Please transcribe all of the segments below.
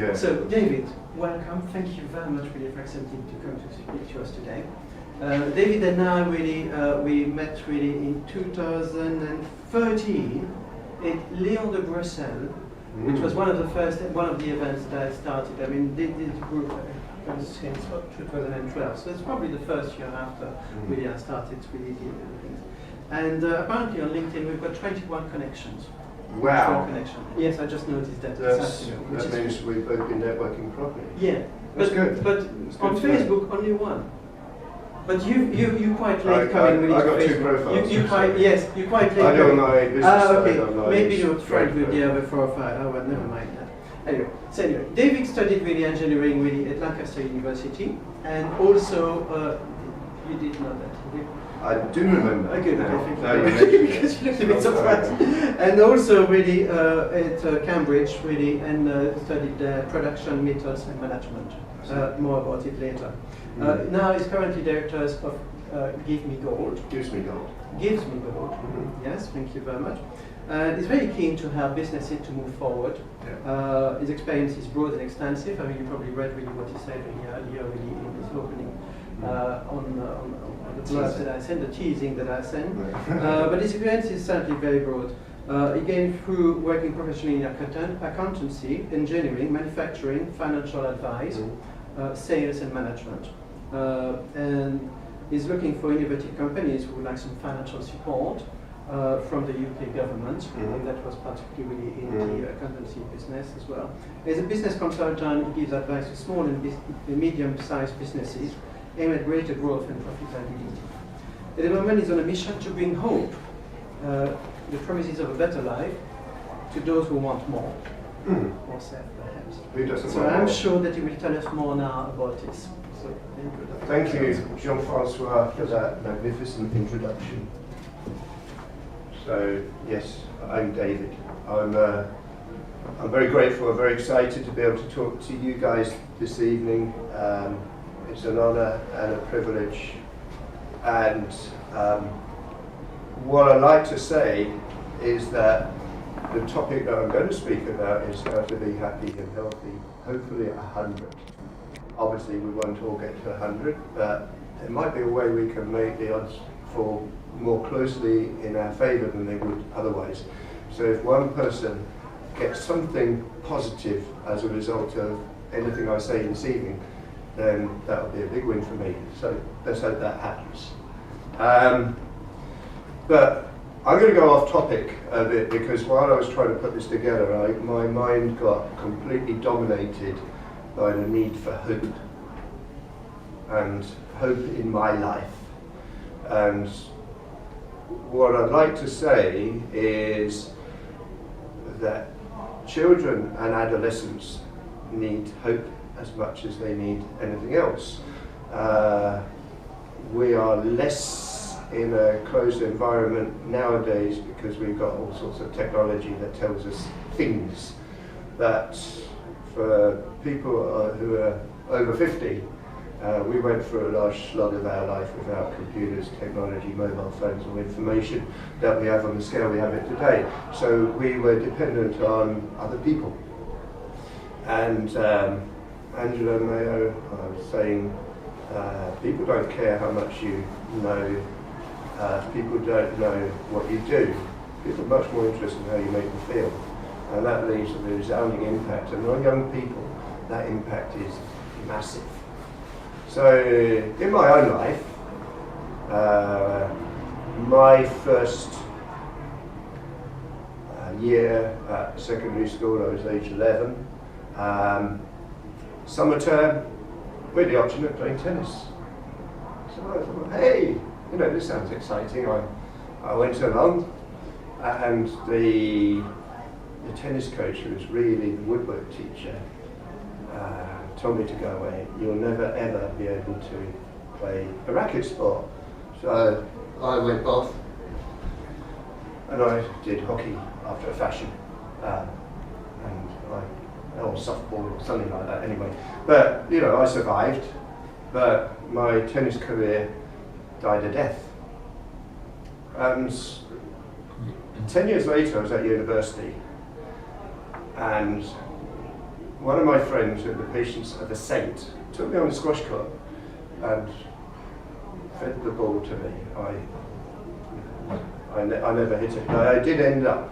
Yeah. So, David, welcome. Thank you very much really for accepting to come to speak to us today. David and I we met really in 2013 at Léon de Bruxelles, which was one of the events that I started. I mean, this group since 2012, so it's probably the first year after really I started really doing things. And apparently on LinkedIn we've got 21 connections. Wow. Connection. Yes, I just noticed that. That means we've both been networking properly. Yeah, that's good. But on Facebook, only one. But you quite late coming with I got Facebook. two profiles. You quite late. I do on my business side. Okay. Maybe you're friends with the other 4 or 5. Oh well, never mind that. Anyway, David studied really engineering really at Lancaster University, and also you did know that. I do remember. Okay, thank you. Because you looked a bit surprised. And also really at Cambridge really, and studied production methods and management. More about it later. Now he's currently director of Give Me Gold. Gives me gold. Gives Me Gold. Yes, thank you very much. He's very keen to help businesses to move forward. Yeah. His experience is broad and extensive. I mean, you probably read really what he said earlier really in his opening on the blurb that I sent, the teasing that I sent. But his experience is certainly very broad. He came through working professionally in accountancy, engineering, manufacturing, financial advice, sales and management. And he's looking for innovative companies who would like some financial support from the UK government, and that was particularly in the accountancy business as well. As a business consultant, he gives advice to small and medium-sized businesses aimed at greater growth and profitability. At the moment, he's on a mission to bring hope, the promises of a better life, to those who want more, or self perhaps. Who doesn't So want I'm more? sure that he will tell us more now about this. So, Thank you, Jean-Francois, for that magnificent introduction. So, yes, I'm David. I'm very grateful, I'm very excited to be able to talk to you guys this evening. It's an honour and a privilege. And what I'd like to say is that the topic that I'm going to speak about is how to be happy and healthy, hopefully at 100. Obviously we won't all get to 100, but there might be a way we can make the odds fall more closely in our favour than they would otherwise. So if one person gets something positive as a result of anything I say this evening, then that will be a big win for me. So let's hope that happens. But I'm going to go off topic a bit because while I was trying to put this together, my mind got completely dominated by the need for hope and hope in my life. And what I'd like to say is that children and adolescents need hope as much as they need anything else. We are less in a closed environment nowadays because we've got all sorts of technology that tells us things. But for people who are over 50, we went through a large slog of our life without computers, technology, mobile phones, or information that we have on the scale we have it today. So we were dependent on other people. And Angela Mayo was saying, people don't care how much you know, people don't know what you do. People are much more interested in how you make them feel. And that leaves a resounding impact. And on young people, that impact is massive. So in my own life, my first year at secondary school, I was age 11. Summer term, we had the option of playing tennis. So I thought, hey, this sounds exciting. I went along, and the tennis coach, who was really the woodwork teacher, told me to go away. You'll never ever be able to play a racket sport. So I went off and I did hockey after a fashion, or softball or something like that anyway. But I survived, but my tennis career died a death. And 10 years later I was at university, and one of my friends with the patience of a saint took me on the squash court and fed the ball to me. I never hit it, but I did end up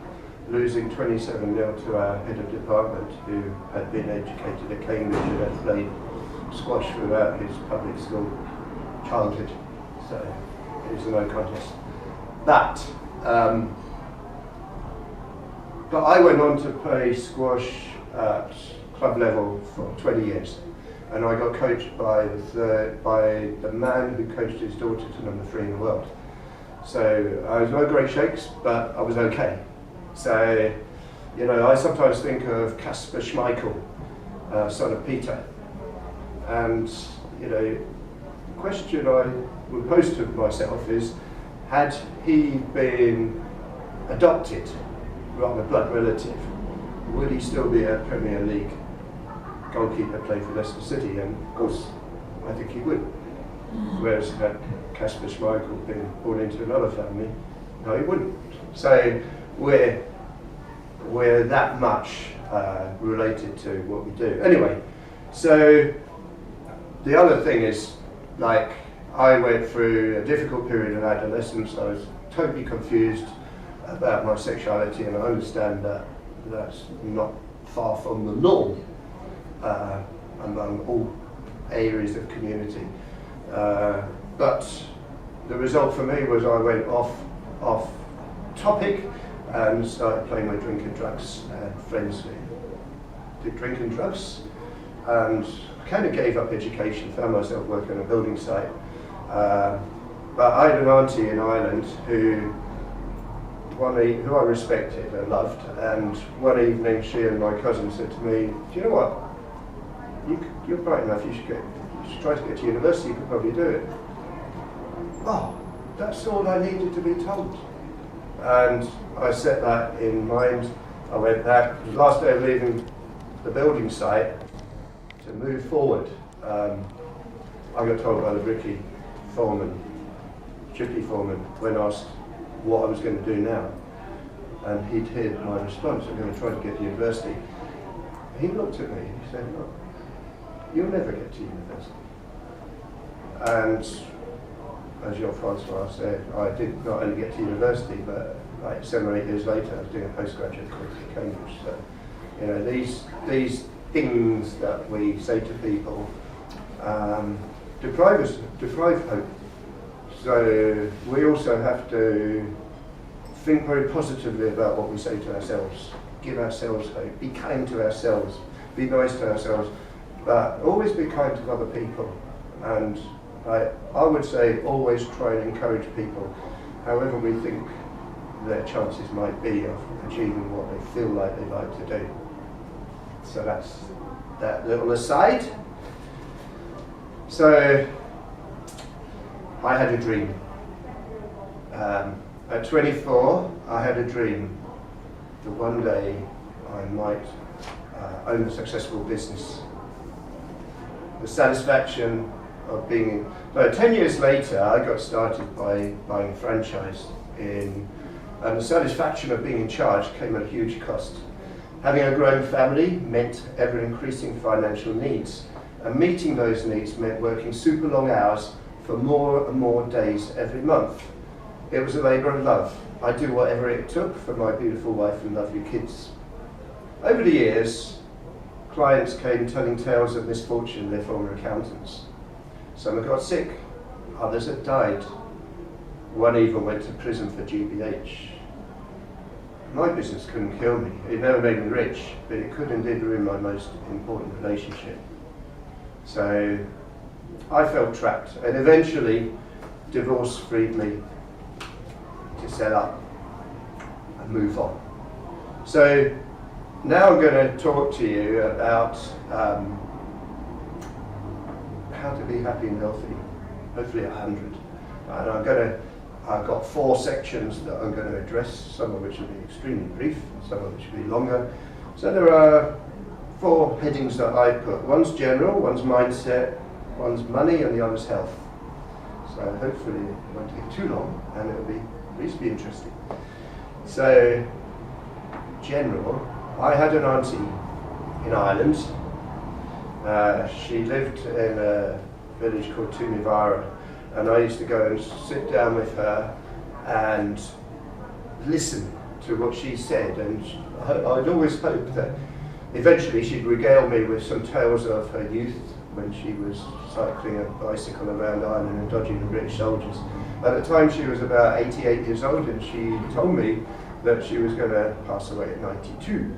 losing 27-0 to our head of department, who had been educated at Cambridge and had played squash throughout his public school childhood. So it was a no contest. But I went on to play squash at club level for 20 years, and I got coached by the man who coached his daughter to number 3 in the world. So I was no great shakes, but I was okay. So, you know, I sometimes think of Kasper Schmeichel, son of Peter, and, you know, the question I would pose to myself is, had he been adopted rather blood relative, would he still be a Premier League goalkeeper playing for Leicester City? And of course, I think he would. Whereas had Kasper Schmeichel been born into another family, no, he wouldn't. So we're that much related to what we do. Anyway, so the other thing is, like, I went through a difficult period of adolescence. I was totally confused about my sexuality, and I understand that that's not far from the norm among all areas of community. But the result for me was I went off topic and started playing with drink and drugs. I had friends who did drink and drugs, and I kind of gave up education, found myself working on a building site. But I had an auntie in Ireland who I respected and loved, and one evening she and my cousin said to me, "Do you know what? You're bright enough, you should try to get to university, you could probably do it." Oh, that's all I needed to be told. And I set that in mind. I went back, the last day of leaving the building site to move forward. I got told by the Chippy foreman, when asked what I was going to do now. And he'd heard my response, I'm going to try to get to university. He looked at me, he said, "Look, you'll never get to university." And as Jean-Francois said, I did not only get to university, but like 7 or 8 years later, I was doing a postgraduate course at Cambridge. So, you know, these things that we say to people deprive hope. So we also have to think very positively about what we say to ourselves, give ourselves hope, be kind to ourselves, be nice to ourselves, but always be kind to other people. And I would say always try and encourage people, however we think their chances might be of achieving what they feel like they like to do. So that's that little aside. So I had a dream. At 24, I had a dream that one day I might own a successful business. The satisfaction of being, 10 years later, I got started by buying franchise and the satisfaction of being in charge came at a huge cost. Having a growing family meant ever-increasing financial needs, and meeting those needs meant working super long hours for more and more days every month. It was a labour of love. I'd do whatever it took for my beautiful wife and lovely kids. Over the years, clients came telling tales of misfortune, their former accountants. Some had got sick, others had died. One even went to prison for GBH. My business couldn't kill me. It never made me rich, but it could indeed ruin my most important relationship. So I felt trapped, and eventually divorce freed me to set up and move on. So now I'm going to talk to you about how to be happy and healthy, hopefully 100. And I've got 4 sections that I'm going to address, some of which will be extremely brief, some of which will be longer. So there are 4 headings that I put. One's general, one's mindset, one's money, and the other's health. So hopefully it won't take too long, and it'll be at least be interesting. So, general, I had an auntie in Ireland. She lived in a village called Tunivara, and I used to go and sit down with her and listen to what she said, and I'd always hoped that eventually she'd regale me with some tales of her youth when she was cycling a bicycle around Ireland and dodging the British soldiers. At the time she was about 88 years old, and she told me that she was going to pass away at 92.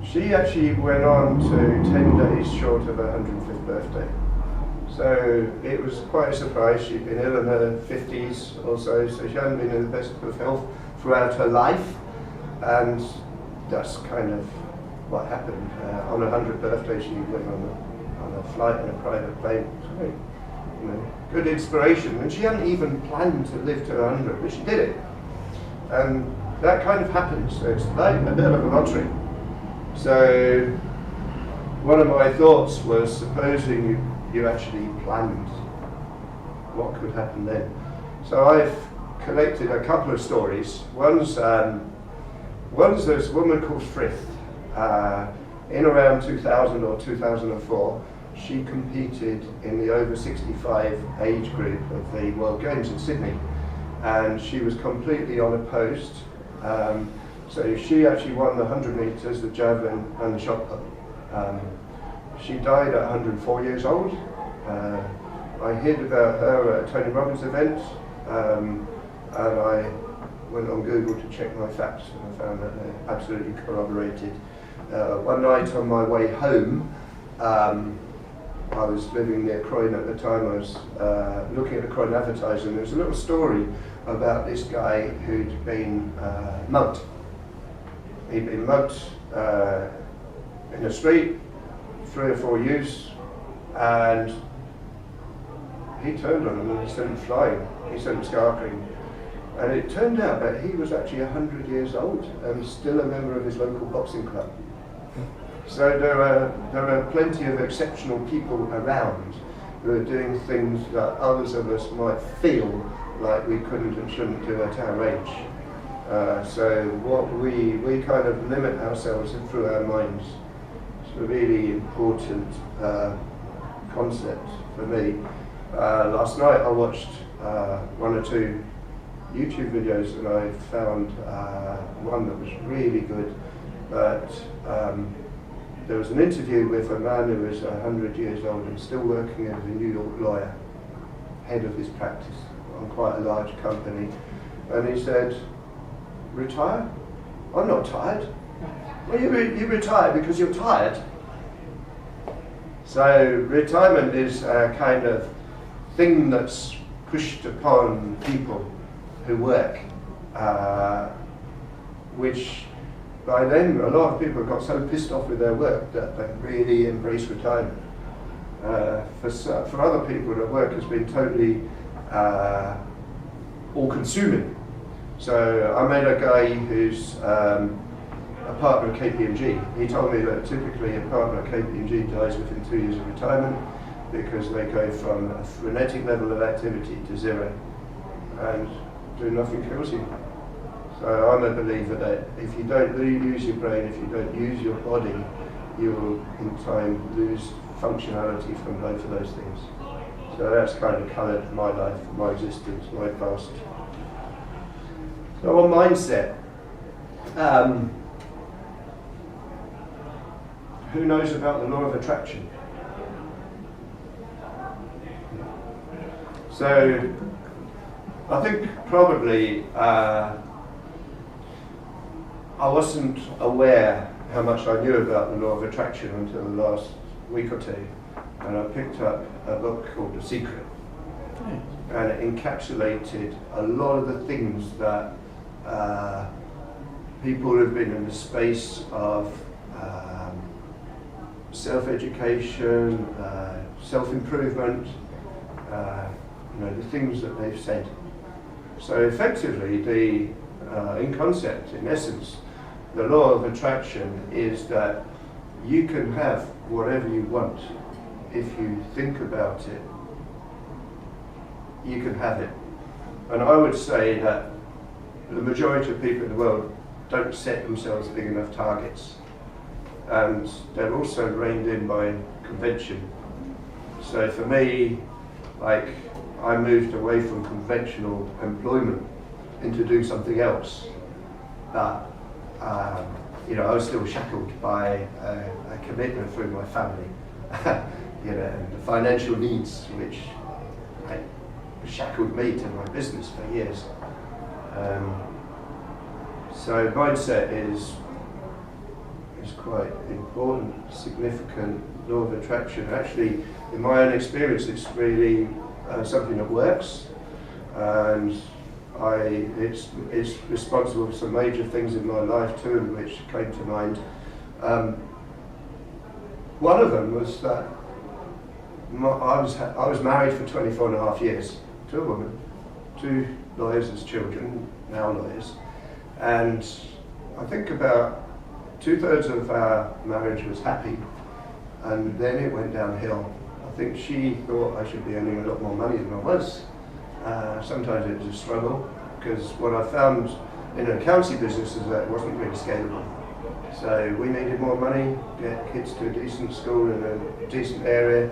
She actually went on to 10 days short of her 105th birthday. So it was quite a surprise. She'd been ill in her 50s or so she hadn't been in the best of health throughout her life. And that's kind of what happened. On her 100th birthday, she went on a flight in a private plane. So, you know, good inspiration. And she hadn't even planned to live to 100, but she did it. And that kind of happens. So it's like a bit of a lottery. So one of my thoughts was, supposing you actually planned, what could happen then? So I've collected a couple of stories. One's this woman called Frith. In around 2000 or 2004, she competed in the over 65 age group of the World Games in Sydney, and she was completely unopposed. So she actually won the 100 metres, the javelin and the shot put. She died at 104 years old. I heard about her at a Tony Robbins event, and I went on Google to check my facts, and I found that they absolutely corroborated. One night on my way home, I was living near Croydon at the time. I was looking at the Croydon Advertiser, and there was a little story about this guy who'd been mugged. He'd been mugged in the street, 3 or 4 youths, and he turned on them and he sent them flying. He sent them scarping. And it turned out that he was actually 100 years old and still a member of his local boxing club. So there are plenty of exceptional people around who are doing things that others of us might feel like we couldn't and shouldn't do at our age. So what we kind of limit ourselves through our minds. It's a really important concept for me. Last night I watched 1 or 2 YouTube videos, and I found one that was really good. But there was an interview with a man who was 100 years old and still working as a New York lawyer, head of his practice on quite a large company. And he said, "Retire? I'm not tired." "Well, you retire because you're tired." So retirement is a kind of thing that's pushed upon people who work, which by then a lot of people got so pissed off with their work that they really embrace retirement. For other people, the work has been totally all-consuming. So I met a guy who's a partner at KPMG. He told me that typically a partner at KPMG dies within 2 years of retirement because they go from a frenetic level of activity to zero, and do nothing kills you. So I'm a believer that if you don't use your brain, if you don't use your body, you will in time lose functionality from both of those things. So that's kind of coloured my life, my existence, my past. So on mindset, who knows about the law of attraction? So I think probably I wasn't aware how much I knew about the law of attraction until the last week or 2, and I picked up a book called The Secret, and it encapsulated a lot of the things that people who've been in the space of self-education, self-improvement, the things that they've said. So effectively, in concept, in essence, the law of attraction is that you can have whatever you want. If you think about it, you can have it. And I would say that the majority of people in the world don't set themselves big enough targets. and they're also reined in by convention. So for me, like, I moved away from conventional employment into doing something else that, I was still shackled by a commitment through my family, and the financial needs which shackled me to my business for years. So mindset is quite important, significant, law of attraction. Actually, in my own experience, it's really something that works, and it's responsible for some major things in my life too, which came to mind. One of them was that I was married for 24 and a half years to a woman, 2 lawyers as children, now lawyers, and I think about 2/3 of our marriage was happy, and then it went downhill. I think she thought I should be earning a lot more money than I was. Sometimes it was a struggle, because what I found in an accountancy business is that it wasn't really scalable. So we needed more money, get kids to a decent school in a decent area,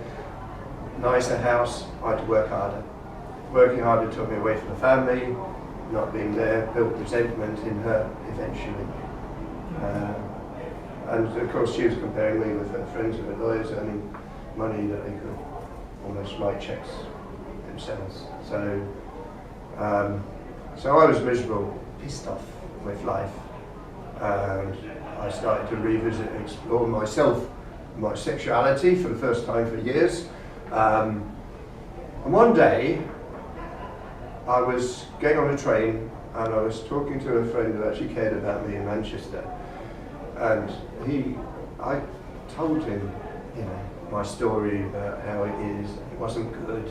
nicer house. I had to work harder. Working harder took me away from the family. Not being there built resentment in her eventually. And of course she was comparing me with her friends who were lawyers earning money that they could almost write checks themselves. So I was miserable, pissed off with life, and I started to revisit and explore myself, my sexuality for the first time for years. And one day I was getting on a train and I was talking to a friend who actually cared about me in Manchester, and I told him, my story about how it is. It wasn't good.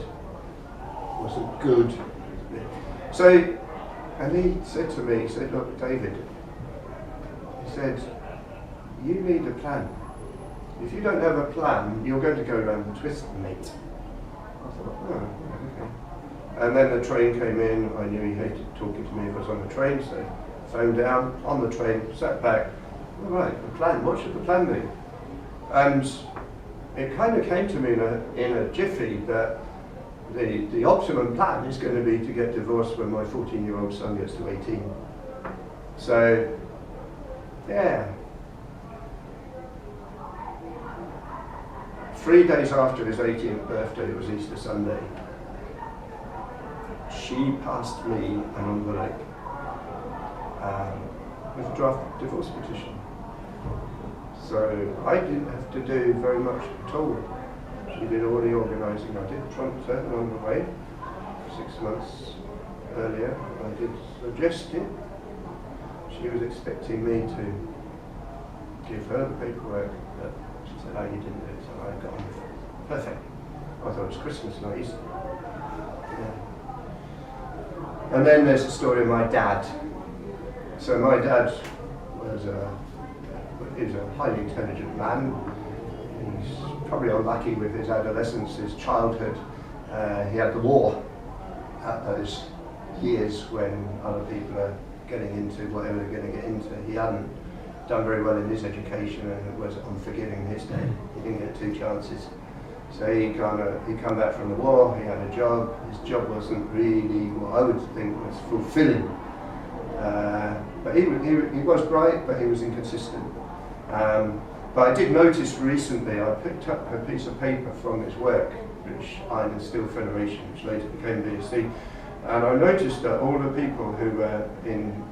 So, and he said to me, look, David, he said, you need a plan. If you don't have a plan, you're going to go around and twist the mate. I thought, oh, okay. And then the train came in. I knew he hated talking to me if I was on the train, so phoned down, on the train, sat back. All right, the plan, what should the plan be? And it kind of came to me in a jiffy that the optimum plan is going to be to get divorced when my 14-year-old son gets to 18. So, yeah. 3 days after his 18th birthday, it was Easter Sunday, she passed me an envelope with a draft divorce petition. So I didn't have to do very much at all. She did all the organising. I did trump her along the way. 6 months earlier, I did suggest it. She was expecting me to give her the paperwork, but she said, oh, you didn't do it, so I got on with it. Perfect. I thought it was Christmas, not Easter. Yeah. And then there's the story of my dad. So my dad was a highly intelligent man. He's probably unlucky with his adolescence, his childhood. He had the war at those years when other people are getting into whatever they're going to get into. He hadn't done very well in his education, and it was unforgiving in his day. He didn't get 2 chances. So he come back from the war, he had a job. His job wasn't really what I would think was fulfilling. But he was bright, but he was inconsistent. But I did notice recently, I picked up a piece of paper from his work, British Iron and Steel Federation, which later became BSC, and I noticed that all the people who were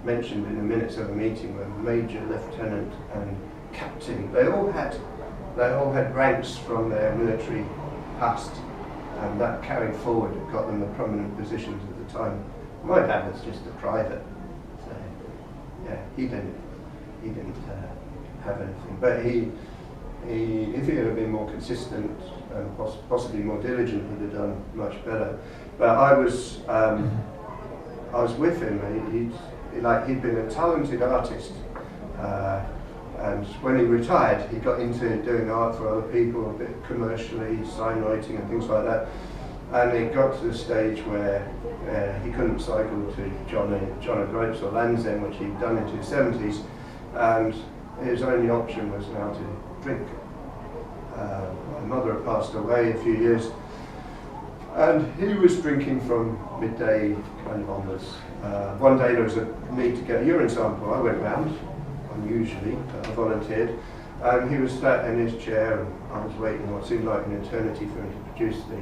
mentioned in the minutes of the meeting were major, lieutenant and captain. They all had ranks from their military past, and that carried forward got them the prominent positions at the time. My dad was just a private, so yeah, he didn't have anything. But if he had been more consistent and possibly more diligent, he'd have done much better. But I was with him. He'd been a talented artist, and when he retired, he got into doing art for other people, a bit commercially, sign writing and things like that. And it got to the stage where he couldn't cycle to John O'Groats or Land's End, which he'd done into his 70s, and his only option was now to drink. My mother had passed away a few years, and he was drinking from midday kind of onwards. One day there was a need to get a urine sample. I went round, unusually, I volunteered, and he was sat in his chair, and I was waiting what seemed like an eternity for him to produce the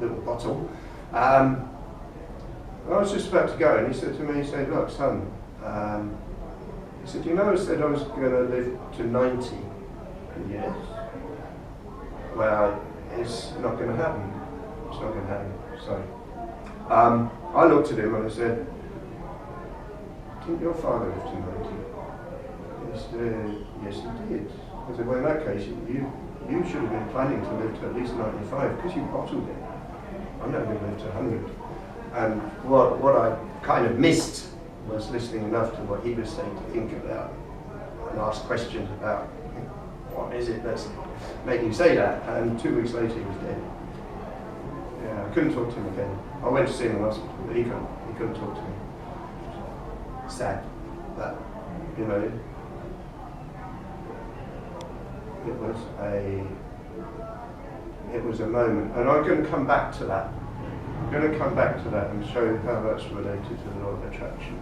little bottle. I was just about to go, and he said to me, he said, "Look, son," he said, "You know, I said I was going to live to 90. Yes. Well, it's not going to happen. It's not going to happen. Sorry." I looked at him and I said, "Didn't your father live to 90? He said, "Yes, he did." I said, "Well, in that case, you should have been planning to live to at least 95 because you bottled it. I'm not going to live to 100. And what I kind of missed was listening enough to what he was saying to think about and ask questions about what is it that's making you say that. And 2 weeks later, he was dead. Yeah, I couldn't talk to him again. I went to see him in hospital, but he couldn't talk to me. Sad, but you know, it was a moment, and I'm going to come back to that. I'm going to come back to that and show how that's related to the law of attraction.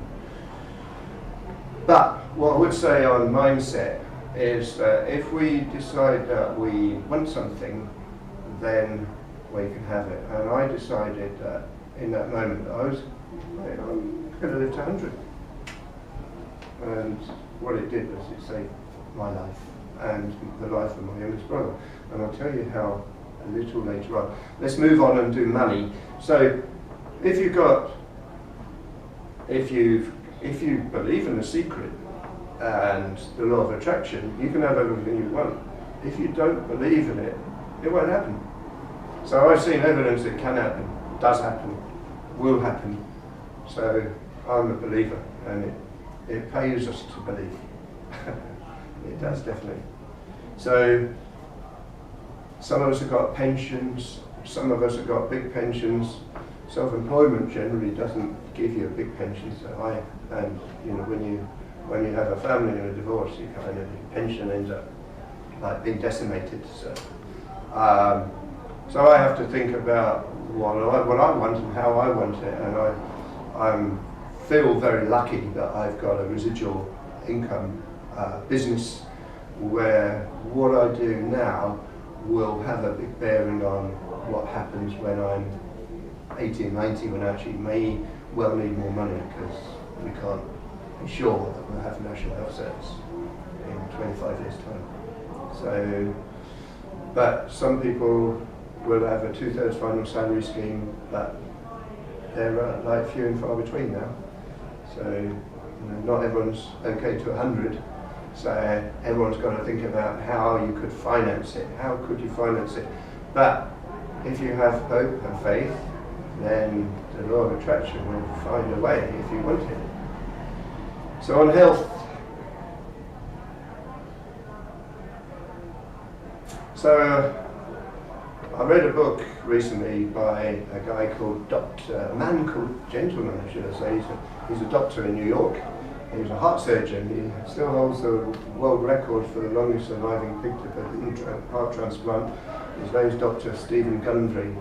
But what I would say on mindset is that if we decide that we want something, then we can have it. And I decided that in that moment I'm going to live to 100. And what it did was it saved my life and the life of my youngest brother. And I'll tell you how a little later on. Let's move on and do money. So if you believe in the secret and the law of attraction, you can have everything you want. If you don't believe in it, it won't happen. So I've seen evidence it can happen, does happen, will happen. So I'm a believer, and it pays us to believe. It does, definitely. So some of us have got pensions, some of us have got big pensions. Self-employment generally doesn't give you a big pension, and you know, when you have a family and a divorce, your pension ends up like being decimated. So I have to think about what I want and how I want it, and I feel very lucky that I've got a residual income business where what I do now will have a big bearing on what happens when I'm 80 and 90, when I actually may well need more money because we can't be sure that we'll have national health service in 25 years' time. So, but some people will have a 2/3 final salary scheme, but they're like few and far between now. So, you know, not everyone's okay to 100. So everyone's got to think about how you could finance it. How could you finance it? But if you have hope and faith, then the law of attraction will find a way if you want it. So on health. So I read a book recently by a guy called a man called Gentleman, I should say. He's a doctor in New York. He was a heart surgeon. He still holds the world record for the longest surviving pig-to-pig heart transplant. His name's Dr. Stephen Gundry.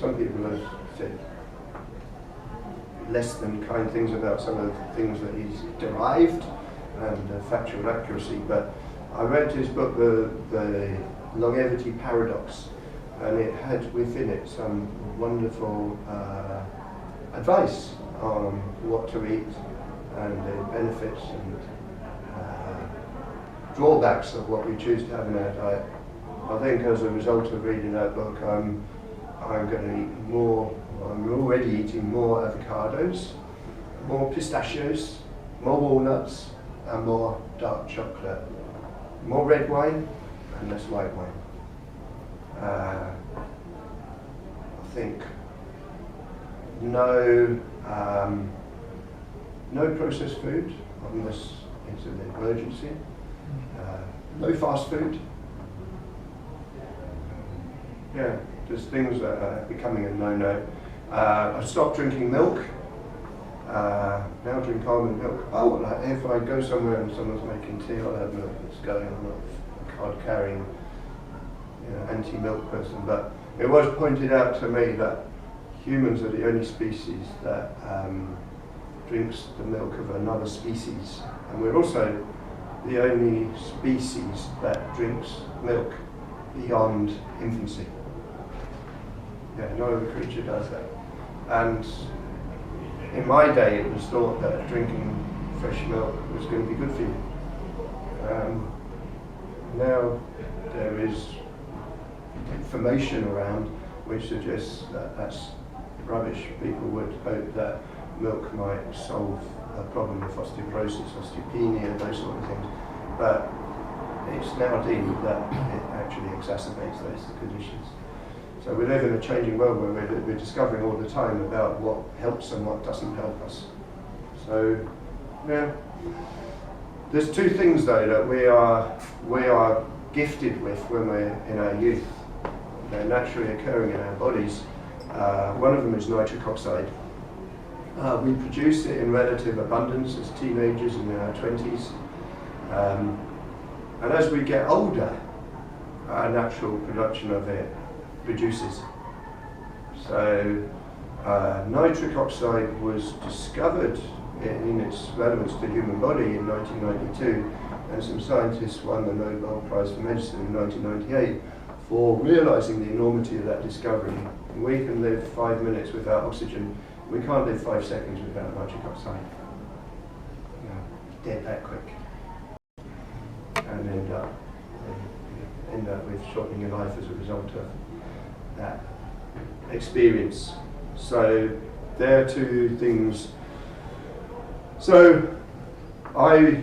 Some people have said less than kind things about some of the things that he's derived and factual accuracy, but I read his book, The Longevity Paradox, and it had within it some wonderful advice on what to eat and the benefits and drawbacks of what we choose to have in our diet. I think as a result of reading that book, I'm going to eat more. I'm already eating more avocados, more pistachios, more walnuts, and more dark chocolate, more red wine, and less white wine. I think no processed food unless it's an emergency. No fast food. Yeah, just things that are becoming a no-no. I stopped drinking milk. now drink almond milk. Oh, like if I go somewhere and someone's making tea, I'll have milk that's going. I'm not a card-carrying, anti-milk person. But it was pointed out to me that humans are the only species that drinks the milk of another species, and we're also the only species that drinks milk beyond infancy. Yeah, no other creature does that. And in my day, it was thought that drinking fresh milk was going to be good for you. Now there is information around which suggests that that's rubbish. People would hope that milk might solve a problem of osteoporosis, osteopenia, those sort of things. But it's now deemed that it actually exacerbates those conditions. So we live in a changing world where we're discovering all the time about what helps and what doesn't help us. So, yeah. There's two things though that we are gifted with when we're in our youth. They're naturally occurring in our bodies. One of them is nitric oxide. We produce it in relative abundance as teenagers and in our 20s. And as we get older, our natural production of it reduces. So nitric oxide was discovered in its relevance to the human body in 1992, and some scientists won the Nobel Prize for Medicine in 1998 for realizing the enormity of that discovery. We can live 5 minutes without oxygen. We can't live 5 seconds without nitric oxide. Dead that quick. And end up with shortening your life as a result of that experience. So there are two things. So I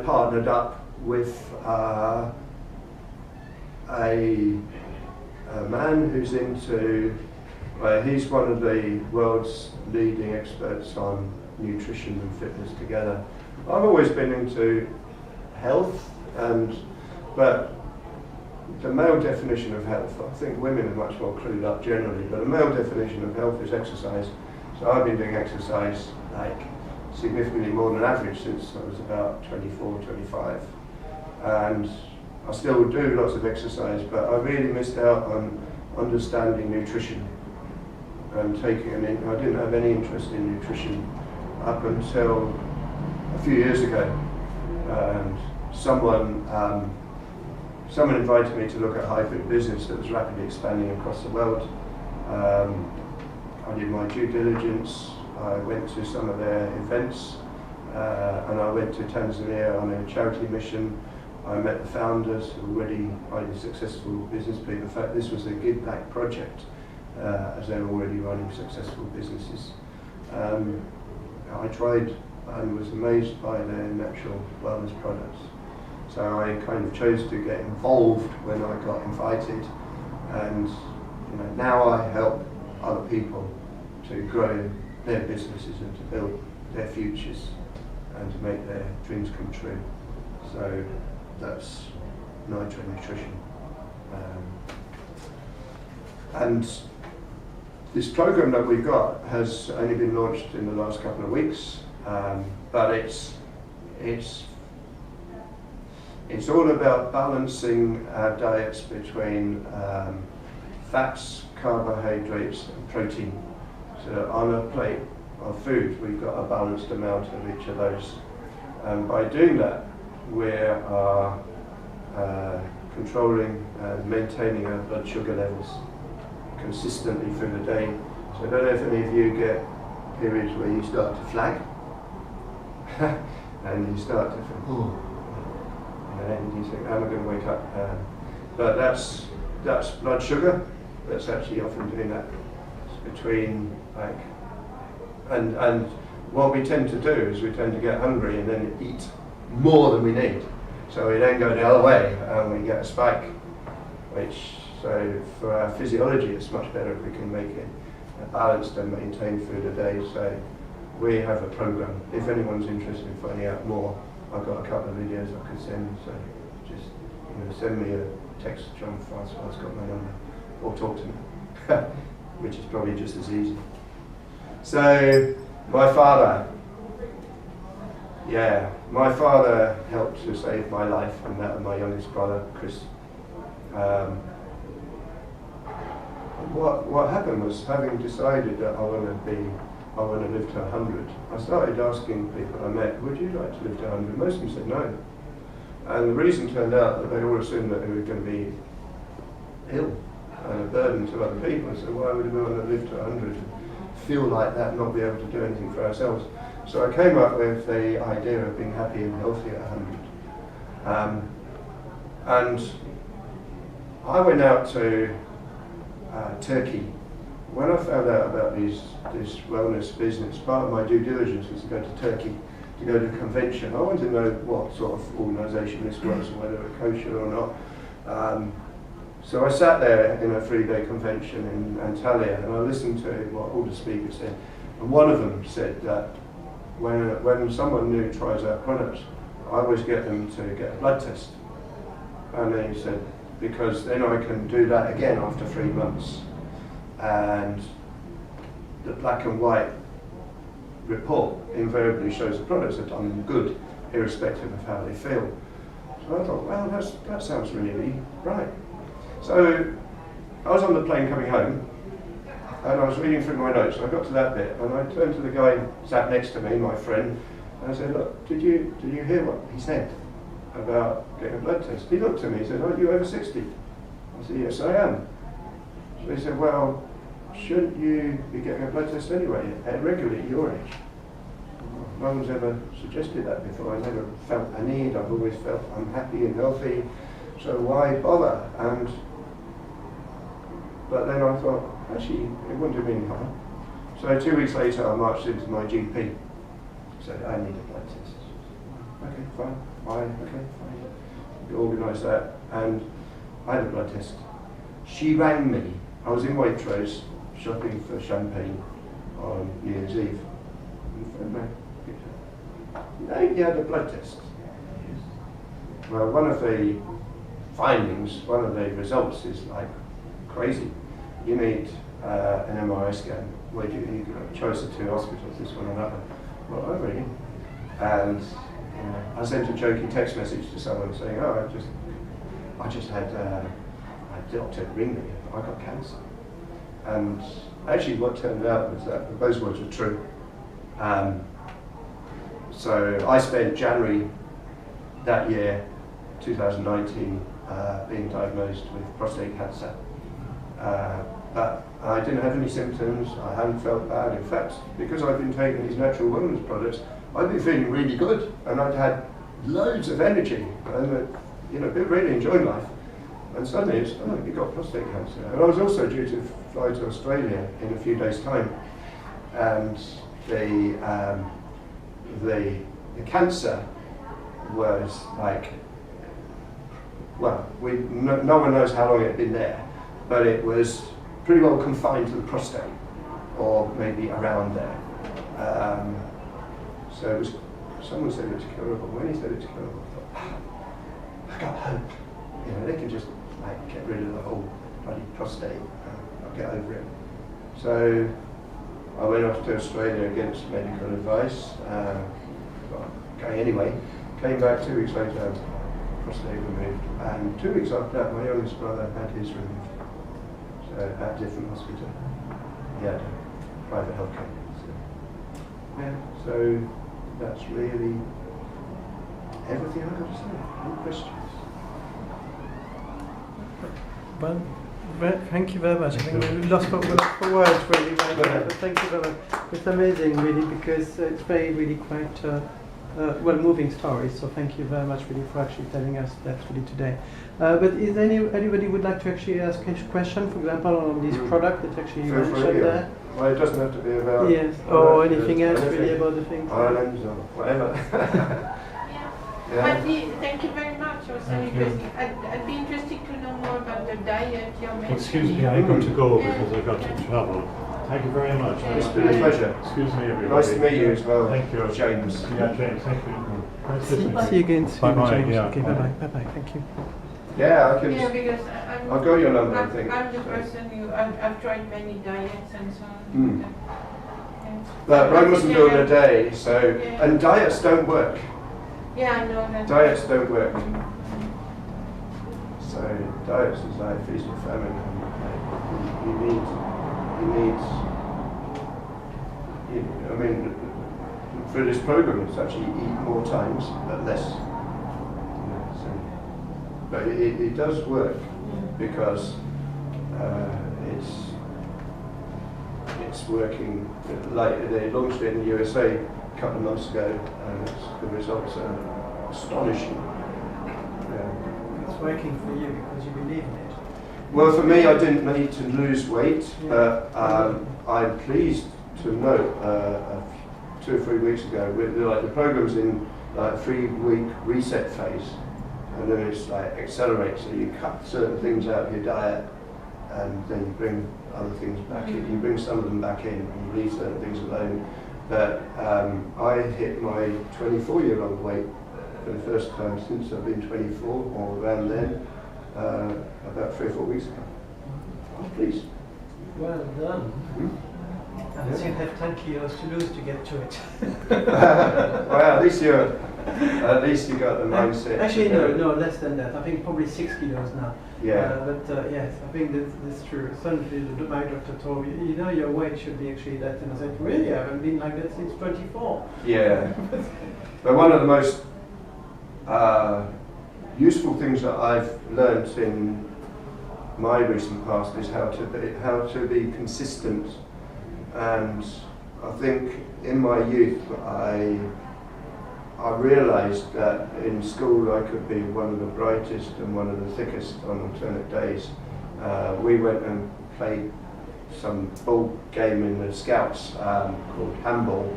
partnered up with a man who's into, he's one of the world's leading experts on nutrition and fitness together. I've always been into health, but the male definition of health, I think women are much more clued up generally, but the male definition of health is exercise. So I've been doing exercise like significantly more than average since I was about 24, 25. And I still do lots of exercise, but I really missed out on understanding nutrition and taking an I didn't have any interest in nutrition up until a few years ago. And someone invited me to look at high-food business that was rapidly expanding across the world. I did my due diligence. I went to some of their events, and I went to Tanzania on a charity mission. I met the founders, already highly successful business people. In fact, this was a give back project, as they were already running successful businesses. I tried and was amazed by their natural wellness products. So I kind of chose to get involved when I got invited, and now I help other people to grow their businesses and to build their futures and to make their dreams come true. So that's Nitro Nutrition. And this program that we've got has only been launched in the last couple of weeks, but it's all about balancing our diets between fats, carbohydrates and protein. So on a plate of food we've got a balanced amount of each of those. And by doing that we are controlling and maintaining our blood sugar levels consistently through the day. So I don't know if any of you get periods where you start to flag and you start to think, oh, and you think, am I going to wake up? But that's blood sugar. That's actually often doing that. It's between and what we tend to do is we tend to get hungry and then eat more than we need. So we then go the other way and we get a spike, so for our physiology it's much better if we can make it balanced and maintained through the day. So we have a program. If anyone's interested in finding out more, I've got a couple of videos I could send, so just send me a text, John Francois got my number, or talk to me, which is probably just as easy. So my father, my father helped to save my life and that of my youngest brother, Chris. What happened was, having decided that I want to live to 100, I started asking people I met, would you like to live to 100? Most of them said no. And the reason turned out that they all assumed that they were going to be ill and a burden to other people. So why would we want to live to 100, feel like that, not be able to do anything for ourselves? So I came up with the idea of being happy and healthy at 100. And I went out to Turkey. When I found out about this wellness business, part of my due diligence was to go to Turkey, to go to a convention. I wanted to know what sort of organisation this was and whether it was kosher or not. So I sat there in a 3-day convention in Antalya and I listened to what all the speakers said. And one of them said that when someone new tries our products, I always get them to get a blood test. And then he said, because then I can do that again after 3 months. And the black and white report invariably shows the products have done good, irrespective of how they feel. So I thought, well, that sounds really right. So I was on the plane coming home, and I was reading through my notes, and I got to that bit, and I turned to the guy sat next to me, my friend, and I said, look, did you hear what he said about getting a blood test? He looked at me, he said, are you over 60? I said, yes, I am. So he said, well, shouldn't you be getting a blood test anyway, regularly at your age? No one's ever suggested that before. I never felt a need. I've always felt I'm happy and healthy, so why bother? But then I thought, actually, it wouldn't do me any harm. So 2 weeks later, I marched into my GP. Said, I need a blood test. Okay, fine. Okay, fine. We organised that, and I had a blood test. She rang me. I was in Waitrose shopping for champagne on New Year's Eve. And phoned me. You had a blood test. Well, one of the findings, one of the results is like crazy. You need an MRI scan. Where you got a choice of 2 hospitals, this one or another. Well, I really. And I sent a joking text message to someone saying, oh, I just had a doctor ring me, I got cancer. And actually what turned out was that those words were true. So I spent January that year, 2019, being diagnosed with prostate cancer. But I didn't have any symptoms, I hadn't felt bad. In fact, because I've been taking these natural wellness products, I've been feeling really good, and I'd had loads of energy, and been really enjoying life. And suddenly it's, oh, you got prostate cancer. And I was also due to fly to Australia in a few days' time, and the cancer was like, well, no one knows how long it had been there, but it was pretty well confined to the prostate, or maybe around there. So it was, someone said it was curable. When he said it's curable, I thought, I got hope. They can just get rid of the whole bloody prostate. I'll get over it. So I went off to Australia against medical advice. Going anyway. Came back 2 weeks later, prostate removed. And 2 weeks after that, my youngest brother had his removed. So at a different hospital. He had private healthcare. So that's really everything I've got to say. Any questions? Well, thank you very much. I think we lost for words really. But thank you very much. It's amazing really, because it's really quite moving story. So thank you very much really for actually telling us that really today. But is anybody would like to actually ask a question, for example, on this product that actually you mentioned there? Well, it doesn't have to be about... Yes, or anything else really about the thing. Islands or whatever. But thank you very much. It was so interesting. I'd be interested to know more about the diet you're mentioning. Excuse me, I've got to go because I've got to travel. Thank you very much. It's been a pleasure. Excuse me, everybody. Nice to meet you as well. Thank you. James. Yeah, James, thank you. Nice to meet you. See you again soon, Bye-bye, James. yeah. Okay, bye-bye, thank you. Yeah, I can. Yeah, because I've got your number, I think. I'm the person I've tried many diets and so on. But Rome wasn't built in a day, so, Yeah. and diets don't work. Yeah, I know that. Diets don't work. So diets is like feast or famine. You need, I mean, for this program, it's actually eat more times, but less. You know, so, but it does work because it's working. Like they launched it in the USA a couple of months ago, and the results are astonishing. It's working for you because you believe in it. Well, for me, I didn't need to lose weight, but I'm pleased to note 2 or 3 weeks ago, the program's in like a 3-week reset phase, and then it's like accelerate. So you cut certain things out of your diet, and then you bring other things back in. You bring some of them back in, and you leave certain things alone. But I hit my 24-year-old weight for the first time since I've been 24, or around then, about 3 or 4 weeks ago. I'm pleased. Well done. And you have 10 kilos to lose to get to it. Well, at least you got the mindset. Actually, no, less than that. I think probably 6 kilos now. Yeah. But yes, I think that's true. Suddenly, my doctor told me, you know, your weight should be actually that. And I said, really? I haven't been like that since 24. Yeah. But one of the most useful things that I've learned in my recent past is how to be consistent. And I think in my youth, I realised that in school I could be one of the brightest and one of the thickest on alternate days. We went and played some ball game in the Scouts called handball,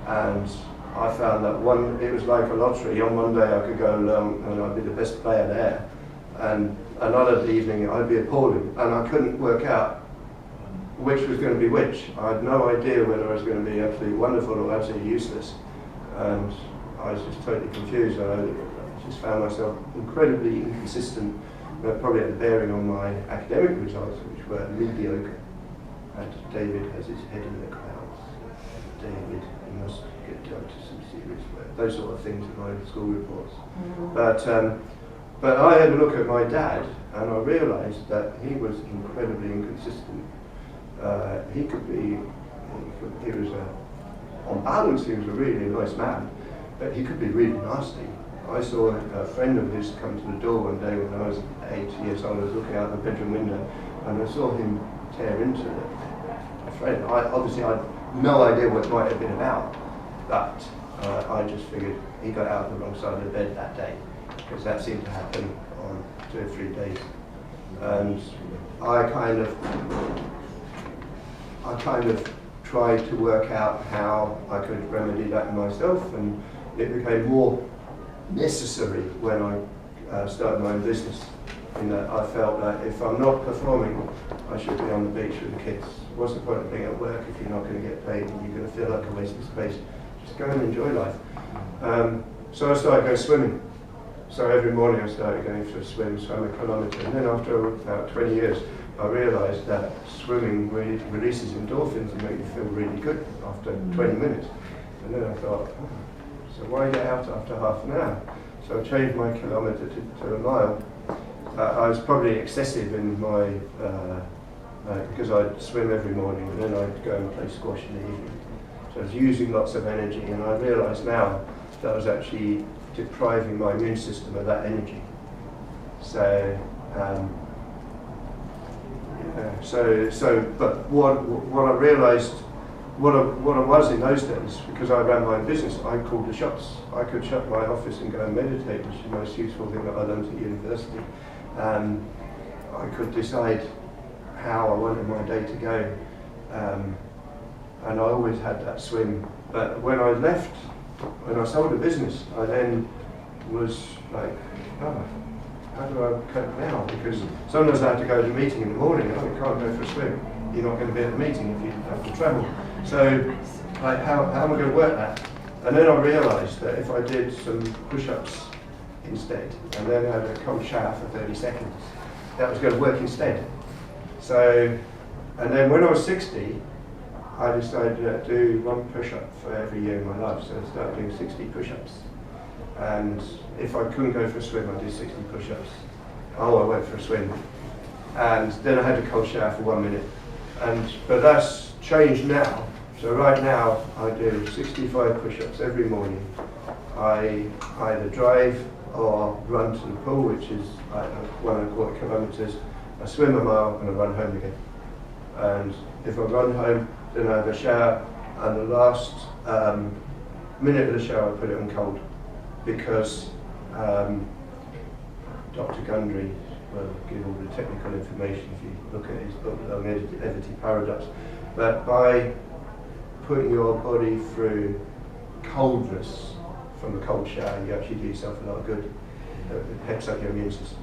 and I found that it was like a lottery. On one day I could go along and I'd be the best player there, and another evening I'd be appalling, and I couldn't work out which was going to be which. I had no idea whether I was going to be absolutely wonderful or absolutely useless, and I was just totally confused. I just found myself incredibly inconsistent. That probably had a bearing on my academic results, which were mediocre. And David has his head in the clouds. David, you must get down to some serious work. Those sort of things in my school reports. But I had a look at my dad, and I realised that he was incredibly inconsistent. On balance, he was a really nice man, but he could be really nasty. I saw a friend of his come to the door one day when I was 8 years old. I was looking out the bedroom window, and I saw him tear into a friend. I had no idea what it might have been about, but I just figured he got out the wrong side of the bed that day, because that seemed to happen on 2 or 3 days. And I kind of tried to work out how I could remedy that in myself, and it became more necessary when I started my own business, in that I felt that if I'm not performing, I should be on the beach with the kids. What's the point of being at work if you're not going to get paid and you're going to feel like a waste of space? Just go and enjoy life. So I started going swimming. So every morning I started going for a swim, swam a kilometre, and then after about 20 years I realised that swimming releases endorphins and makes you feel really good after 20 minutes. And then I thought, so why get out after half an hour? So I changed my kilometre to a mile. I was probably excessive in my, because I'd swim every morning and then I'd go and play squash in the evening. So I was using lots of energy, and I realise now that I was actually depriving my immune system of that energy. So, but what I realised, what I was in those days, because I ran my own business, I called the shots. I could shut my office and go and meditate, which is the most useful thing that I learned at university. I could decide how I wanted my day to go, and I always had that swim. But when I left, when I sold the business, I then was like, oh, how do I cope now? Because sometimes I had to go to a meeting in the morning. Oh, you can't go for a swim. You're not going to be at the meeting if you have to travel. So, like, how am I going to work that? And then I realised that if I did some push-ups instead, and then had a cold shower for 30 seconds, that was going to work instead. So, and then when I was 60, I decided to do 1 push-up for every year in my life, so I started doing 60 push-ups. And if I couldn't go for a swim, I did 60 push-ups. Oh, I went for a swim. And then I had a cold shower for 1 minute. But that's changed now. So right now, I do 65 push-ups every morning. I either drive or run to the pool, which is 1.25 kilometres. I swim a mile and I run home again. And if I run home, then I have a shower, and the last minute of the shower I put it on cold, because Dr. Gundry will give all the technical information if you look at his book, The Longevity Paradox. But by putting your body through coldness from a cold shower, you actually do yourself a lot of good. It peps up your immune system.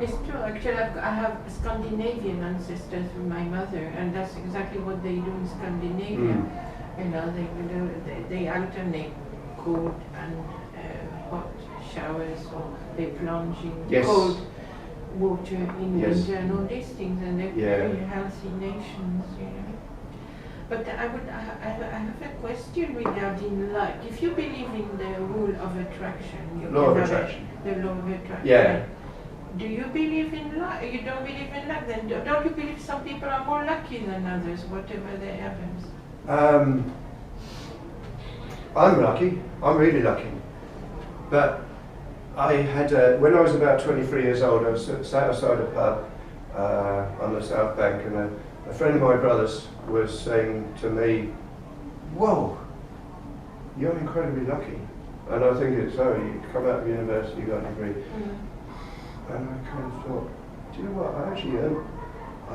It's true. Actually, I have Scandinavian ancestors with my mother, and that's exactly what they do in Scandinavia. You know, they alternate cold and hot showers, or they plunge in cold water in winter, and all these things, and they're very healthy nations, you know. But I have a question regarding luck. If you believe in the rule of attraction, the law of attraction. Yeah. Do you believe in luck? You don't believe in luck, then don't you believe some people are more lucky than others, whatever their happens? I'm lucky. I'm really lucky. But I had when I was about 23 years old, I was sat outside a pub on the South Bank, and a friend of my brother's was saying to me, "Whoa, you're incredibly lucky." And I think it's you come out of university, you got a degree. And I kind of thought, do you know what, I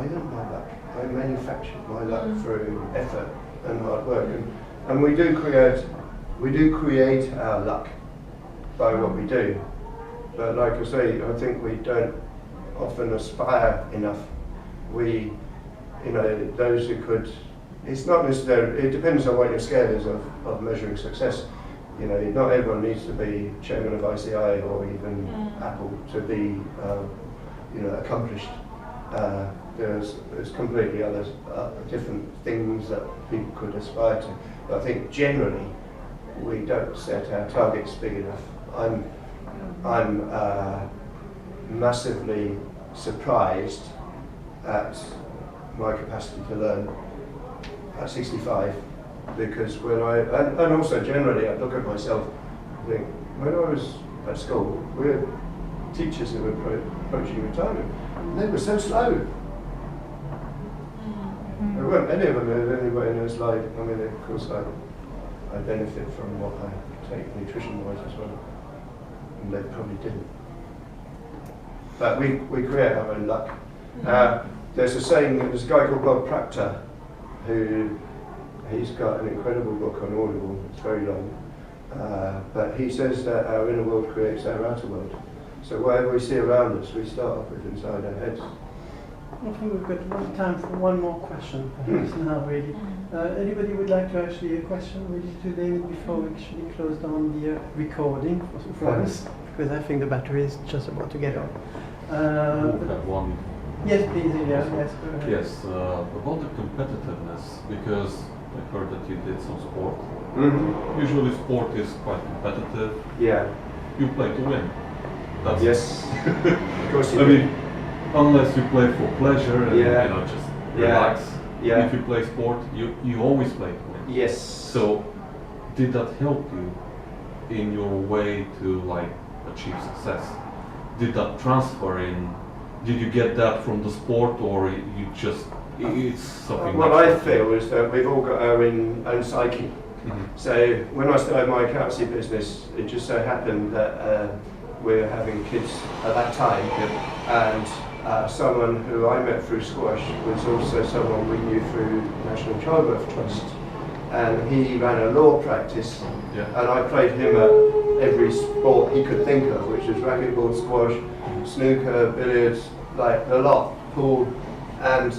earned my luck. I manufactured my luck through effort and hard work. And we do create our luck by what we do. But like I say, I think we don't often aspire enough. Those who could, it's not necessarily, it depends on what your scale is of measuring success. You know, not everyone needs to be chairman of ICI or even Apple to be, accomplished. There's completely other different things that people could aspire to. But I think generally we don't set our targets big enough. I'm massively surprised at my capacity to learn at 65. Because and also generally I look at myself and think, when I was at school, we had teachers who were approaching retirement, and they were so slow. There weren't any of them who had anywhere in their slide. I mean, of course I benefit from what I take nutrition-wise as well, and they probably didn't. But we create our own luck. There's a saying, there's a guy called Bob Proctor, he's got an incredible book on Audible, it's very long, but he says that our inner world creates our outer world. So whatever we see around us, we start off with inside our heads. I think we've got time for one more question, perhaps now really. Anybody would like to ask a question really to David before we actually close down the recording for us? Because I think the battery is just about to get on. have one. Yes, please, yes, go ahead. Yes, about the competitiveness, because I heard that you did some sport. Usually sport is quite competitive. Yeah. You play to win. That's yes. Of course you I do. mean, unless you play for pleasure and just relax. Yeah. If you play sport, you always play to win. Yes. So, did that help you in your way to achieve success? Did that transfer in? Did you get that from the sport, or you just it's something? What I feel is that we've all got our own psyche. So when I started my accountancy business, it just so happened that we were having kids at that time, and someone who I met through squash was also someone we knew through National Childbirth Trust, and he ran a law practice, and I played him at every sport he could think of, which was racquetball, squash, snooker, billiards, like a lot, pool, and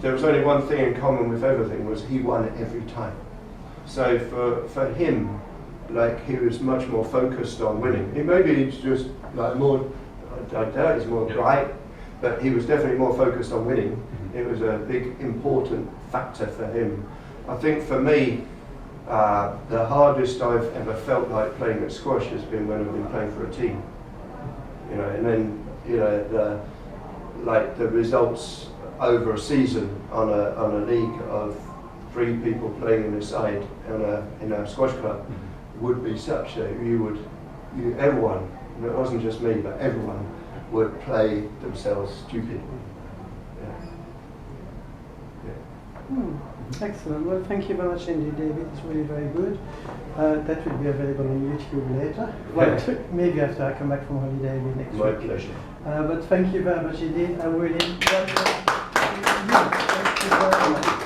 there was only one thing in common with everything, was he won every time. So for him, he was much more focused on winning. Maybe he's just more, I doubt he's more bright, but he was definitely more focused on winning. It was a big, important factor for him. I think for me, the hardest I've ever felt like playing at squash has been when I've been playing for a team. You know, and then the results over a season on a league of 3 people playing in a side in a squash club would be such that everyone, and it wasn't just me, but everyone would play themselves stupid. Excellent. Well, thank you very much indeed, David. It's really very good. That will be available on YouTube later. Well, maybe after I come back from holiday next week. My pleasure. But thank you very much indeed. I really enjoyed it. Thank you very much.